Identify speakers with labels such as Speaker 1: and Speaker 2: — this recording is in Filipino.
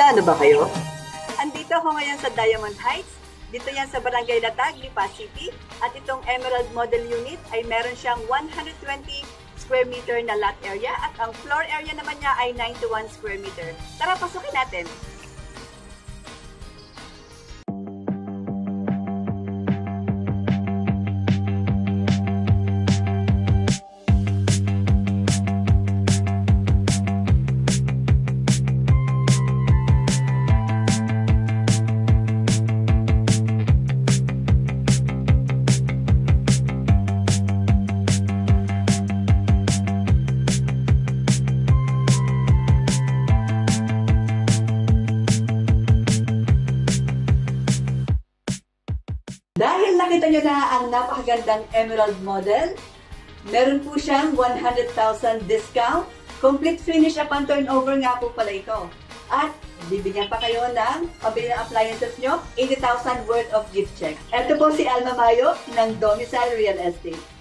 Speaker 1: Handa na ba kayo? Andito ako ngayon sa Diamond Heights. Dito yan sa Barangay Latag, Lipa City. At itong Emerald Model Unit ay meron siyang 120 square meter na lot area at ang floor area naman niya ay 91 square meter. Tara, pasukin natin! Dahil nakita nyo na ang napakagandang Emerald model, meron po siyang 100,000 discount. Complete finish upon turnover nga po pala ito. At bibigyan pa kayo ng pabili ng appliances nyo, 80,000 worth of gift check. Ito po si Alma Mayo ng Domicile Real Estate.